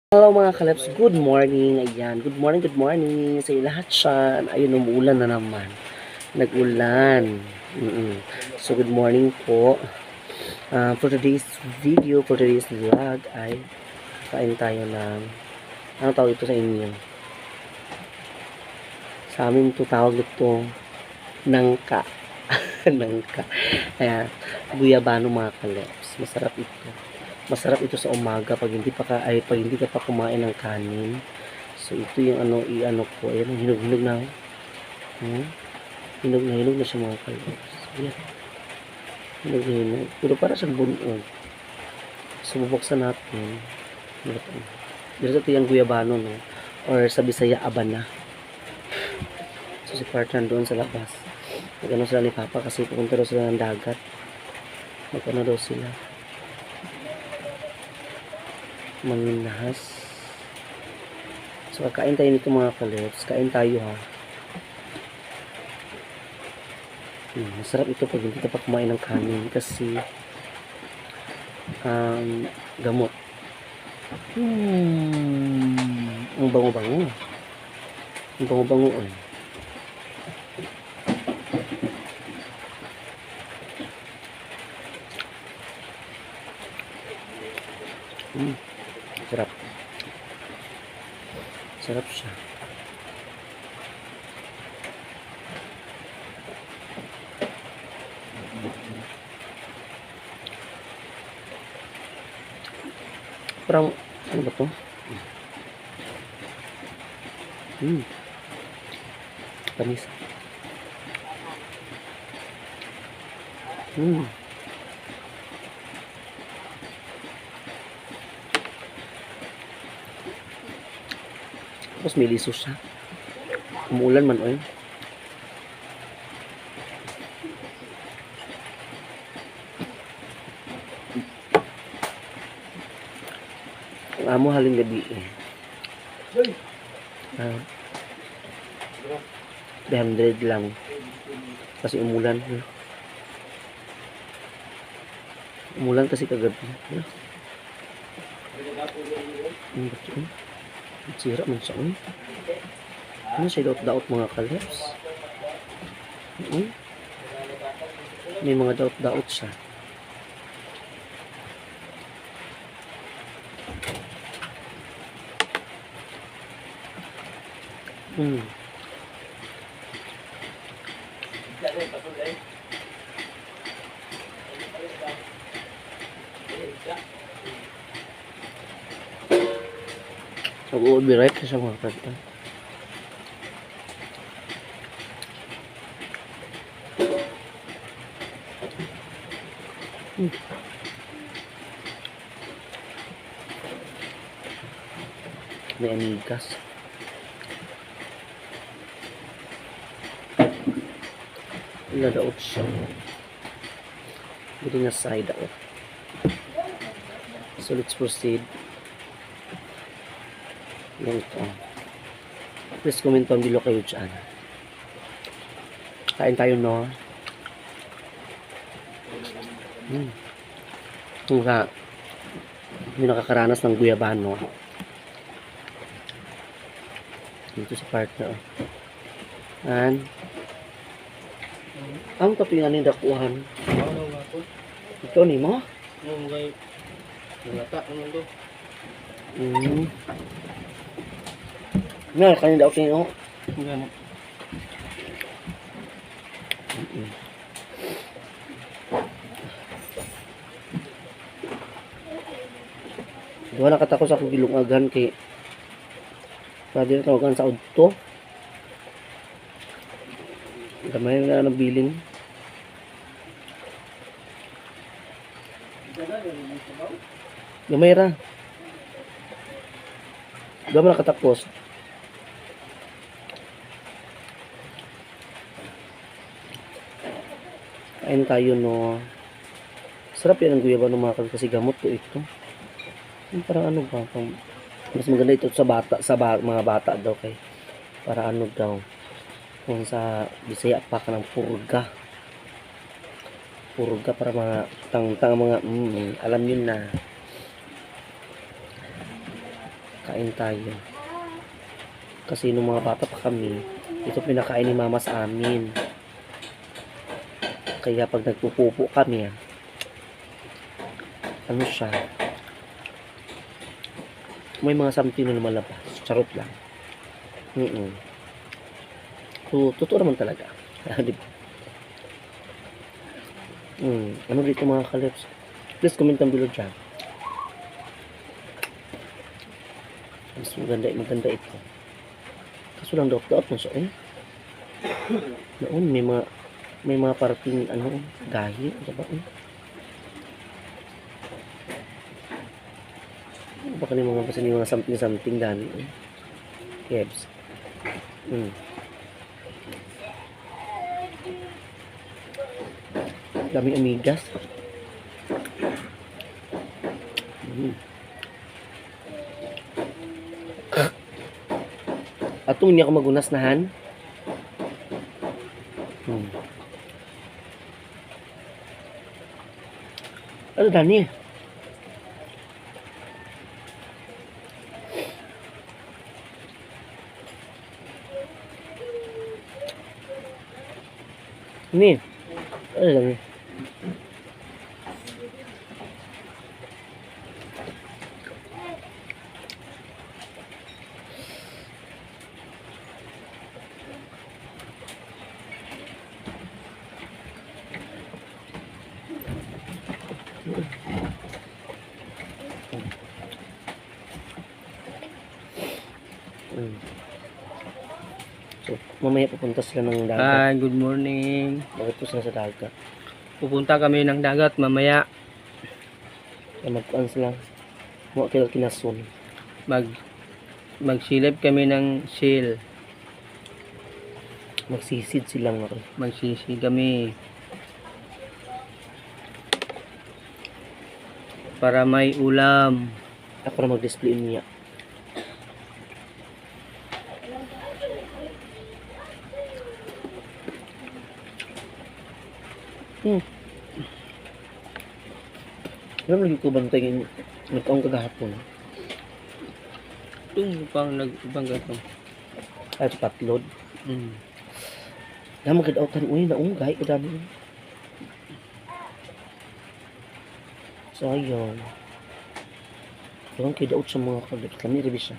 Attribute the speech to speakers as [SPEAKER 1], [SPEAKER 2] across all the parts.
[SPEAKER 1] Hello mga kaleps, good morning. Ayan, good morning sa lahat dyan. Ayun, umuulan na naman. Nag-ulan. So, good morning po. For today's video, for today's vlog, ay kain tayo ng, ano tawag ito sa inyo? Sa amin ito tawag ito, nangka. Nangka. Ayan, guyabano mga kaleps. Masarap ito. Masarap ito sa umaga pag hindi ka pa kumain ng kanin. So ito yung i-ano ko, ayan, hinog-hinog na. Hinog na siya mga kalbos. Ayan. Hinog na hinog. Pero para sa bunog. So bubuksan natin. Dito ito yung guyabano, no? Or sa Bisaya, abana. So si partner doon sa labas. Nag-ano sila ni Papa kasi pupunta daw sila ng dagat. Nag-ano daw sila. Manginahas. So, kakain tayo nito mga kaleps. Kain tayo ha. Masarap ito pag hindi ka pa kumain ng kanin kasi gamot. Ang bango-bango. Ang bango-bango. Sarap. Sarap siya. Parang, ano ba to? Tamis. Tapos may liso siya. Umuulan man, oy. Ang amo haling gabi eh. 300 lang. Kasi umulan. Umulan kasi kagabi. Sira man siya. Ano siya daot-daot mga kaleps? May mga daot-daot siya. Mag-uwi right sa mga kanta. May amigas. Nadaot siya. Buti na side out. So let's proceed. Ganito. Please comment down below kayo dyan. Kain tayo, no? Yung nakakaranas ng guyabano. Dito sa partner. And ang kapingan ni dakuhan. Ito ni mo? Nga, kanina daw kayo. Diba nakatakot sa akong gilungagan kay pwede na tawagan sa auto. Gamay na ng bilin. Gamay ra. Gamay nakatapos. Kain tayo, no. Sarap yan ang guyabano mga kasi gamot to ito. Parang ano ba, mas maganda ito sa bata, mga bata daw kay para ano daw kung sa Bisaya pa ka ng purga para mga tang mga alam yun na Kain tayo. Kasi nung mga bata pa kami, ito pinakain ni mama sa amin. Kaya pag nagpupupo kami, ano siya, may mga something na lumalabas. Charot lang. So, totoo naman talaga. Diba? Ano dito mga kalips? Please comment down below dyan. Mas maganda ito. Kaso lang daot-daot na siya eh. Noon may mga parating ano, gahi, diba? Baka ni mga something dami. Kebs. Daming amigas. Atong niya ako magunasnahan. Ano Dani? Ini. Ano Dani? So, mamaya pupunta sila ng dagat.
[SPEAKER 2] Hi, good morning.
[SPEAKER 1] Bakit po sila sa dagat?
[SPEAKER 2] Pupunta kami ng dagat mamaya.
[SPEAKER 1] Kaya magkuhan sila. Mga kinasun.
[SPEAKER 2] Magsilip kami ng seal.
[SPEAKER 1] Magsisid sila nga rin.
[SPEAKER 2] Magsisi kami. Para may ulam.
[SPEAKER 1] Ako na mag-display niya. Alam lagi ko bantay nagkaong kagahapon.
[SPEAKER 2] Itong pang nag-ibang gatong.
[SPEAKER 1] Ay, sa patlod. Naman kadautan, uy, naunggay, kadami. Sayang. Yung kidaot sa mga kalip. Kami rin siya.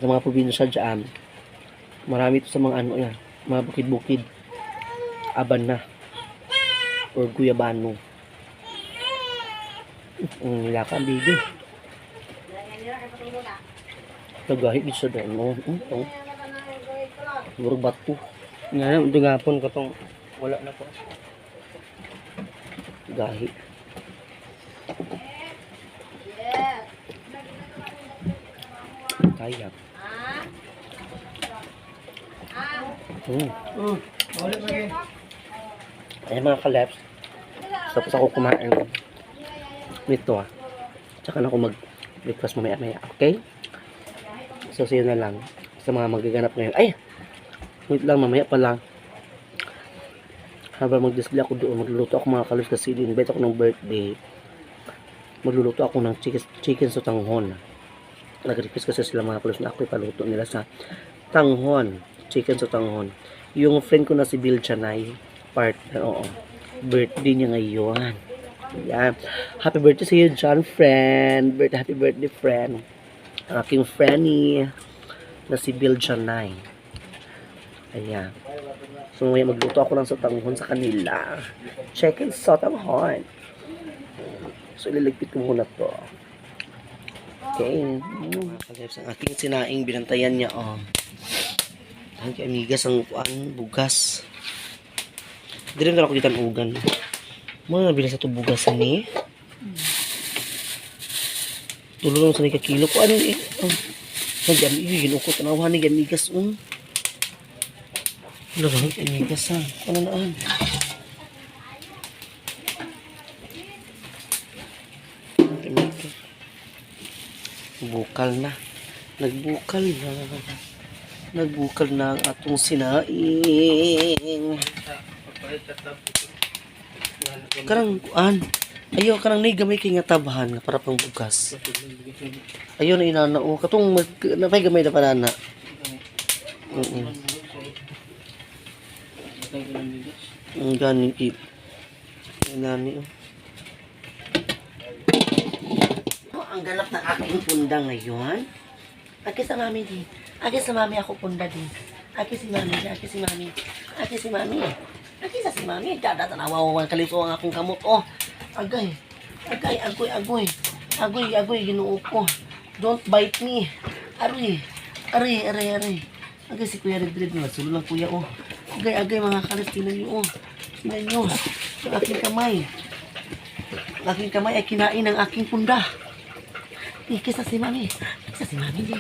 [SPEAKER 1] Sa mga probinsya dyan, marami ito sa mga ano yan, mga bukid-bukid, aban na, or guyabano. Nila ka ang bibi. Nagahit dito sa doon. Murag bato.
[SPEAKER 2] Nga na, gapon ko tong wala na po.
[SPEAKER 1] Gahi. Kaya. Ayan mga kaleps. Tapos ako kumain nito Tsaka na ako mag-breakfast mamaya-maya. Okay? So, see you na lang sa mga magaganap ngayon. Ay! Wait lang, mamaya pa lang. Habang mag-display ako doon, magluluto ako mga kaleps kasi invite ako ng birthday. Magluluto ako ng chicken sa tanghon. Nag-request kasi sila mga kaleps na ako ipaluto nila sa tanghon. Chicken sa tanghon. Yung friend ko na si Bill Chanay, partner, birthday niya ngayon. Yan. Happy birthday sa iyo, John, friend. Happy birthday, friend. Ang aking friendie na si Bill Chanay. Ayan. So, ngayon magluto ako lang sa tanghon sa kanila. Chicken sa tanghon. So, ililigpit ko muna to. Okay. Ang aking sinaing, binantayan niya, Ang amigas ang bugas. Hindi rin ako kita ng ugan. Mga nabila sa ito bugas ni. Tulo lang sa kilo ko. Ano eh? Nagyan, ginukot. Tanawa ni amigas. Larang amigas ha. Ano naan? Bukal na. Nagbukal na. Nagbukal na ang atong sinaing. Karang kuan. Ayo karang nay gamay kay nga tabahan nga para pang bugas. Ayo na inanao katong napay gamay na panana. Ang gani kip. Inani. Ang ganap ng aking punda ngayon. Aki sa mami di. Aki sa mami ako punda di. Aki si mami, aki si mami. Aki si mami. Aki sa si mami. Dada tanawa ang kalito ang akong kamot. Oh. Agay. Agay, agoy, agoy. Agoy, agoy, ginoo ko. Don't bite me. Aray. Aray, aray, aray. Agay si Kuya Red na. Sulo lang kuya, oh. Agay, agay, mga kalit. Tinan nyo, oh. Tinan nyo. Ang aking kamay. Ang aking kamay ay kinain ng aking punda. Ikis na si mami. Ikis na si mami.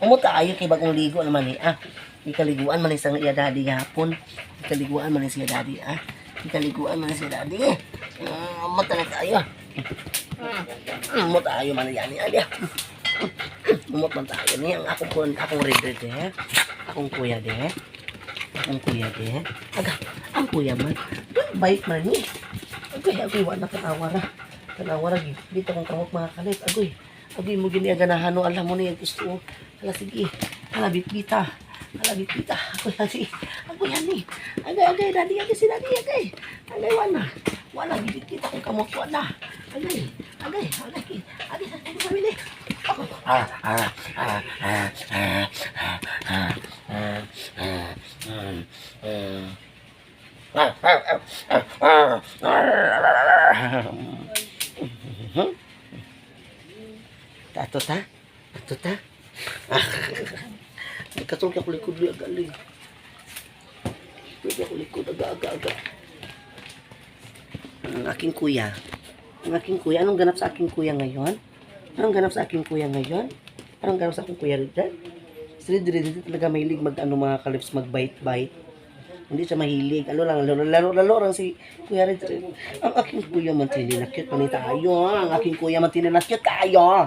[SPEAKER 1] Umuta ayo kay bagong ligo naman eh. Ikaliguan man isang iya daddy hapon. Ikaliguan man siya daddy Ikaliguan man siya daddy. Umuta na tayo. Umuta ayo man yan niya. Umuta man tayo niya. Akong red Akong kuya de. Akong kuya de. Aga, ang kuya man. Bait man ni. Agoy, wala na kanawara. Kanawara, dito kong kamot mga kalit. Agoy mo gini aganahan no, alam mo na yung gusto. Hala, sige. Hala, bitbita. Agoy, lagi. Agoy, hani. Agay, daddy, si daddy, agay. Agay, wala, bitbita kong kamot, wala. Agay, sabi ni. Ato ta? Katulog ako likod aga-aga. Pwede ako likod aga-aga. Ang aking kuya. Anong ganap sa aking kuya ngayon? Anong ganap sa aking kuya Richard? Si Richard talaga mahilig mga kalips, mag-bite-bite. Hindi siya mahilig. Laro lang si Kuya Richard. Ang aking kuya man tininakit pa ni tayo. Ang aking kuya man tininakit tayo.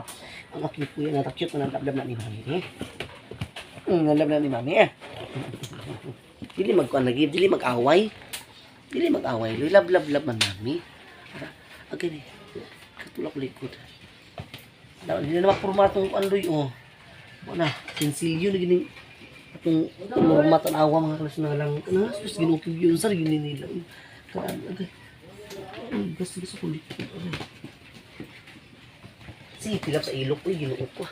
[SPEAKER 1] Ang aking kuya natakit na nalablab na ni mami. Nalablab na ni mami. Dili mag-away. Lablab man mami. Okay ni. Katulak likod. Hindi na mapurmatong andoy oh. Wala. Sensilyo na gini. Itong matan awa mga kalas na lang. Sus, ginukig yun. Sar, gini nila. Agay. Gusto ko likod. Sige, pilap sa ilok. Uy, ginuok ko.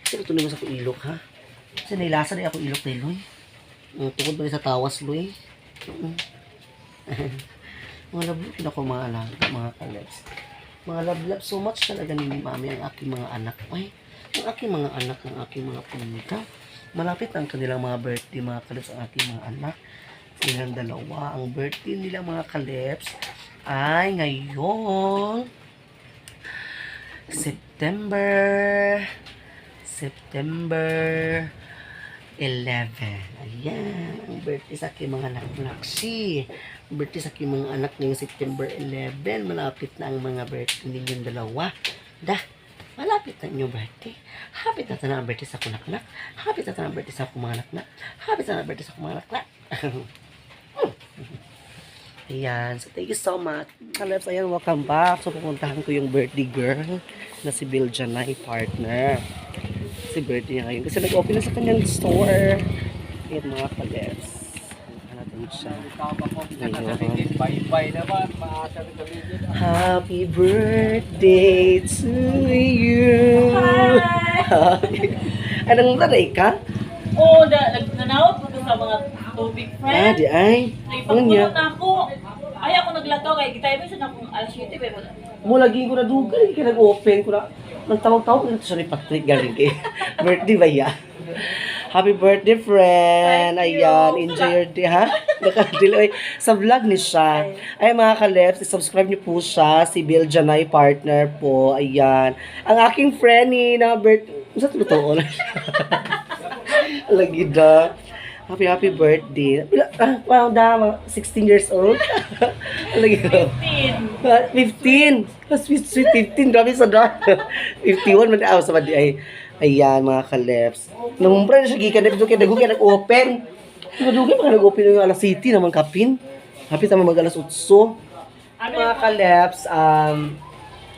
[SPEAKER 1] Sige, ito naman sa ko ilok, ha? Kasi nailasa na ako ilok na iloy. Tukod ba sa tawas, loy? Mga lablab, pinako mga alaga, mga kalabs. Mga lablab, so much talaga ni mami ang aking mga anak. Ay, ang aking mga anak, ang aking mga pamilya. Malapit ang kanilang mga birthday, mga kalabs, ang aking mga anak. Silang dalawa. Ang birthday nila, mga kalabs, ay ngayon September 11. Ayan. Ang birthday sa aking mga anak-naksi. Birthday sa aking mga anak ngayong September 11. Malapit na ang mga birthday ninyong dalawa. Malapit na inyong birthday. Happy na ang birthday sa akong anak. Happy na ang birthday sa akong mga anak. Happy na ang birthday sa akong mga anak. Ayan. So, thank you so much. Kalabs, ayan, welcome back. So, pupuntahan ko yung birthday girl na si Bill Janay, partner. Si birthday niya ngayon. Kasi nag-open na sa kanyang store. Ayan, mga kalabs. Natin siya.
[SPEAKER 2] Bye-bye naman.
[SPEAKER 1] Happy birthday to you. Hi! Anong taray ka?
[SPEAKER 3] Oo, nagnanawag ko sa mga tubig friend.
[SPEAKER 1] Di ay. Ano niya?
[SPEAKER 3] Nagpagpunot na ako. Ay, ako naglakaw kay gitay mo siya na kung alas 7. Pero
[SPEAKER 1] Lagi ko na dugan. Kaya nag-open ko na. Nang tawag-tawag ko na sorry, Patrick galing kay. Birthday ba ya? Happy birthday, friend.
[SPEAKER 3] Thank you.
[SPEAKER 1] Ayan, enjoy your day, ha? Nakadilay. Sa vlog ni siya. Ay, mga kaleps, subscribe niyo po siya. Si Bill Janay, partner po. Ayan. Ang aking friend ni na birthday. Sa totoo na. Lagi da. Happy birthday. Wow, mga 16 years old. Lagi ko. 15. Sweet 15. Grabe sa da. 51 man sa madi ay. Ayan mga kaleps. Namumbra na siya gikan na kaya dagugan nag-open. Dagugan pa nag-open yung alas city naman kapin. Hapit naman mag alas 8. Mga kaleps,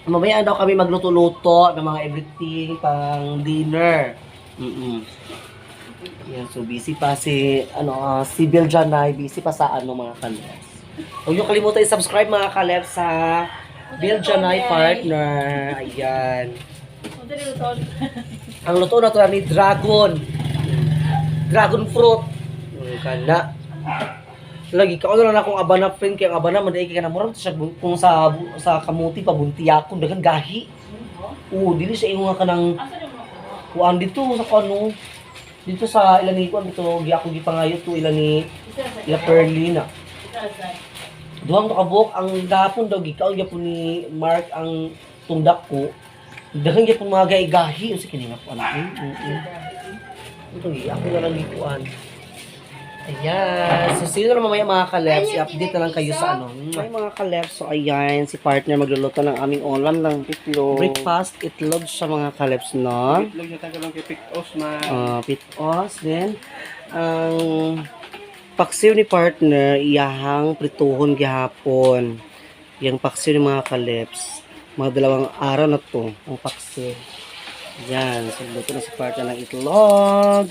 [SPEAKER 1] mamaya daw kami magluto-luto ng mga everything pang dinner. Yan, so busy pa si si Bill Janay, busy pa sa mga kaleps. Huwag niyo kalimutan i-subscribe mga kaleps sa Bill Janay Partner. Ayan. Ang luto na ito ni Dragon fruit. Kana. Lagi ka lang akong abana friend kay ang abana man ka na murag siya kung sa kamuti pabunti ako dagan gahi. Dili siya ingon ka nang kuan dito sa kano. Dito sa ilan ni kuan dito gi ako gipangayo to ilan ni ila Perlina. Duhang to kabuk ang gahapon daw gikaon gyapon ni Mark ang tundak ko. Dagan gyapon mga gahi usa kini nga kuan. Ito gi ako na lang gikuan. Ayan. So, sino na mamaya mga kaleps, i-update na lang kayo sa Ay, mga kaleps, so ayan, si partner magluluto ng aming ulam ng itlog. Breakfast, itlog siya mga kaleps, no?
[SPEAKER 2] Itlog na tayo lang kay Pitos,
[SPEAKER 1] Pitos, then, ang paksiw ni partner, iyahang prituhon gihapon. Yung paksiw ni mga kaleps, mga 2 araw na to, ang paksiw. Ayan, so luto na si partner ng itlog.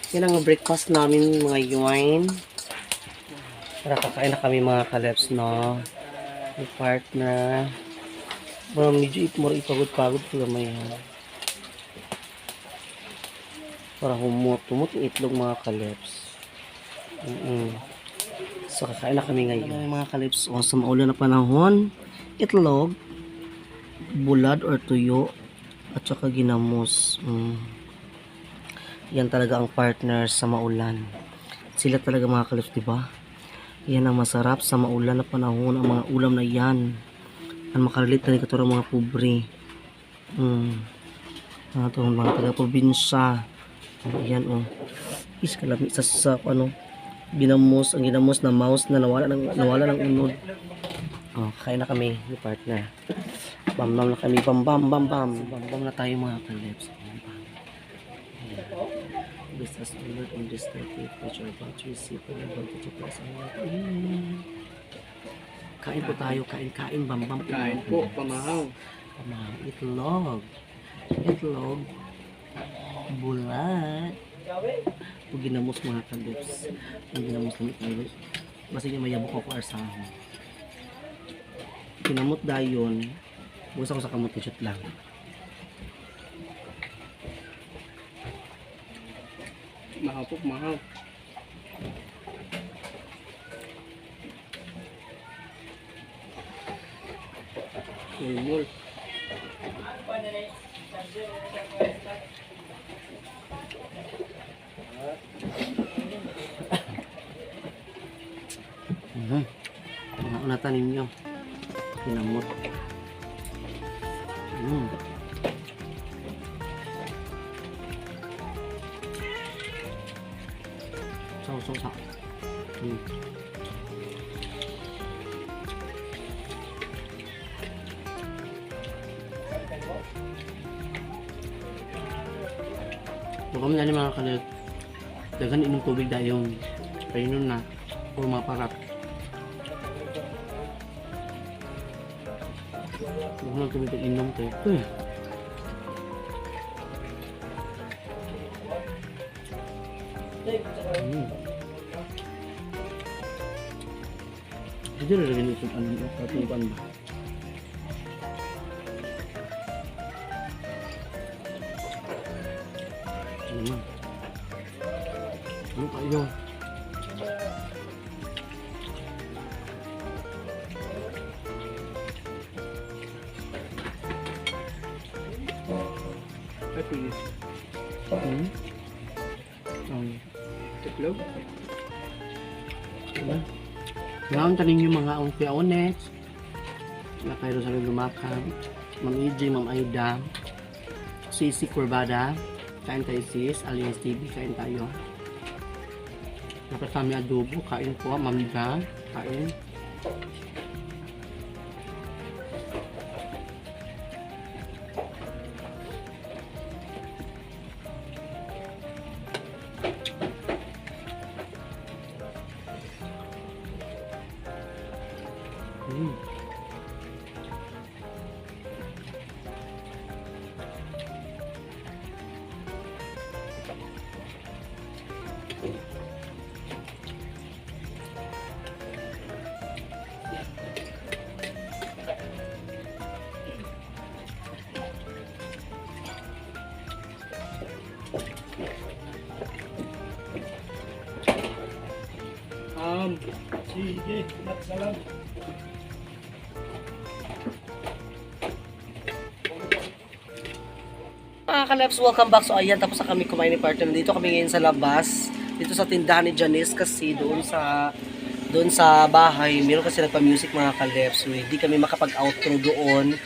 [SPEAKER 1] Yan ang breakfast namin mga yuwain. Para kakain na kami mga kaleps, no? May partner. Medyo ipagod-pagod ko gamay. Para humot-humot yung itlog mga kaleps. So kakain na kami ngayon. Mga kaleps, sa maulan na panahon, itlog, bulad or tuyo, at saka ginamos. Yan talaga ang partner sa maulan. Sila talaga mga kaleps, diba? Yan ang masarap sa maulan na panahon, ang mga ulam na yan. Ang makarelate na ni katurang mga pobre. Mga taga-probinsya. Yan, kalami sa ginamos, ang ginamos na mouse na nawala ng unod. Kain na kami ni partner. Bam na kami, bam na tayo mga kaleps. Business alert on this 30th which are about to receive an advantage of us. Kain po tayo, kain, bam.
[SPEAKER 2] Kain po, pamahaw.
[SPEAKER 1] Itlog, bulat. Pag ginamos mga kalips, ang ginamos ng itlog, basta niya mayabok ako arsahan. Ginamot dayon, bukas ako sa kamot t-shirt lang.
[SPEAKER 2] Mahal po, mahal. Mulmul.
[SPEAKER 1] Unatan ninyo. Kinamot. So. Kung kami mga kalit, dagan inom tubig dayon. Painom na, o maparap. Huwag na tubig inom kayo. Hindi na rin ito katuban ba? Ano tayo?
[SPEAKER 2] Happiness. Itlog.
[SPEAKER 1] Ngayon tanin yung mga ungpia-onets na kayo sa lumakan. Ma'am EJ, Ma'am Aida, Sisi Corbada, kain tayo sis, Alias TV, kain tayo.
[SPEAKER 2] Dapat kami adobo. Kain po, Ma'am Dan. Kain. Mm.
[SPEAKER 4] Sige, salam.
[SPEAKER 1] Mga Kalebs, welcome back. So ayan, tapos na kami kumain ni partner. Dito kami ngayon sa labas. Dito sa tindahan ni Janice kasi doon sa bahay, meron kasi nagpa-music mga Kalebs. So hindi kami makapag-outro doon.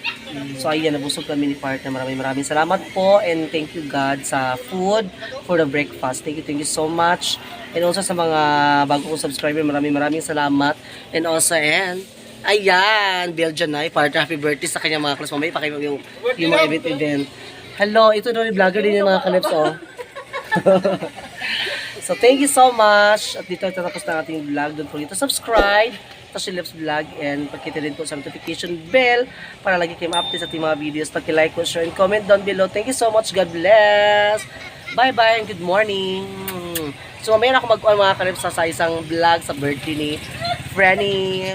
[SPEAKER 1] So ayan, nabusog kami ni partner. Maraming salamat po and thank you God sa food for the breakfast. Thank you so much. And also sa mga bago kong subscriber, maraming salamat. And also, ayan, Belgian partner, happy birthday sa kanya mga Kalebs. Mamaya pa kayo yung mga event. Hello, ito daw yung vlogger din yung mga Kalebs, oh. So, thank you so much. At dito, tatapos na ating vlog. Don't forget to subscribe sa Shilev's Vlog and pagkita din po sa notification bell para lagi kayo ma-update sa ating mga videos. Pag-like, share, and comment down below. Thank you so much. God bless. Bye-bye and good morning. So, mamaya na ako mga Kalebs sa isang vlog sa birthday ni Franny.